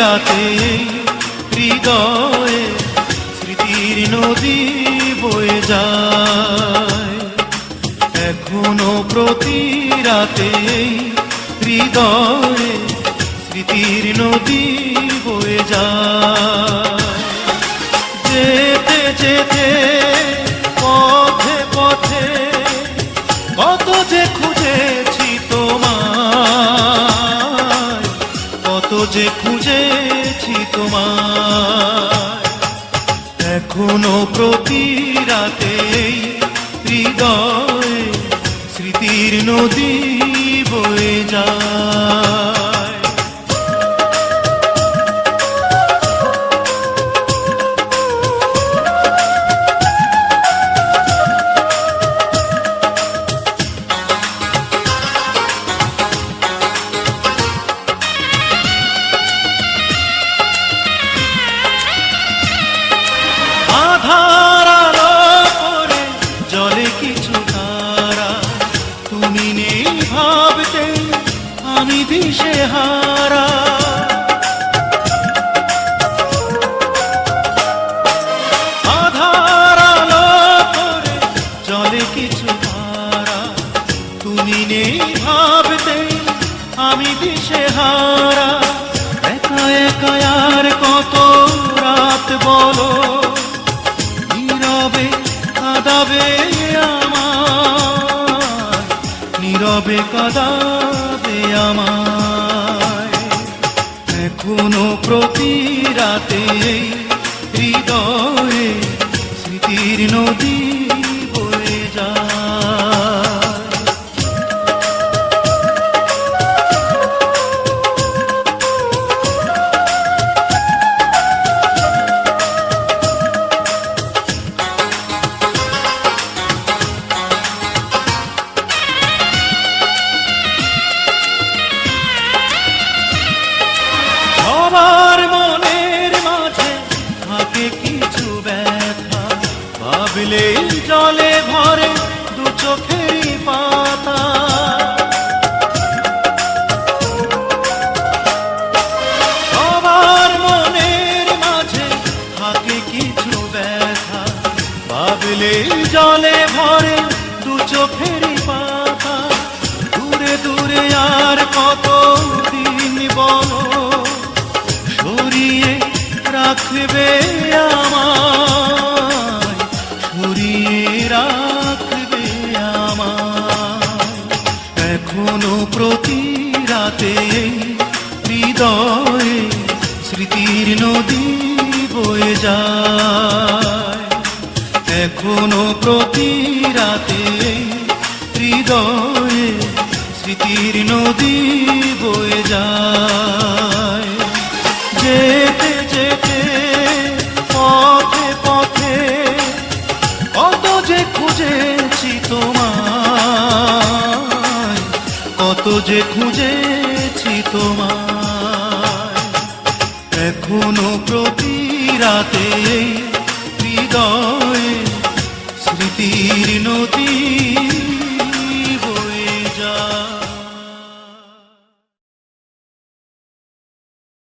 রাতে হৃদয়ে স্মৃতির নদী বয়ে যায়। এখনো প্রতি রাতে হৃদয়ে স্মৃতির নদী বয়ে যায়। যেতে যেতে পথে পথে কত যে খুঁজেছি তোমায়, কত যে খুঁজেছি তোমায়। এখনো প্রতি রাতে হৃদয়ে স্মৃতির নদী বয়ে যায়। আমি দিশেহারা, আধার আলো করে জলে কিছু তারা, তুমি নেই ভাবতে আমি দিশেহারা। একা একা আর কত রাত বলো, নীরবে কাঁদাবে আমার, নীরবে কাঁদাবে আমায়। এখনো প্রতি রাতে হৃদয়ে স্মৃতির নদী বয়ে যায়। সবার মনের মাঝে থাকে কিছু ব্যথা, ভাবলেই জলে ভরে দু চোখেরই পাতা। সবার মনের মাঝে থাকে কিছু ব্যথা, ভাবলেই জলে ভরে দু চোখেরই পাতা। দূরে দূরে আর কত দিন বলো, সরিয়ে রাখবে আমায়, সরিয়ে রাখবে আমায়। এখনো প্রতি রাতে হৃদয়ে স্মৃতির নদী বয়ে যায়। এখনো প্রতি রাতে হৃদয়ে স্মৃতির নদী বয়ে যায়। যেতে যেতে পথে পথে কত যে খুঁজেছি তোমায়, কত যে খুঁজেছি তোমায়। এখনো প্রতি রাতে হৃদয়ে স্মৃতির নদী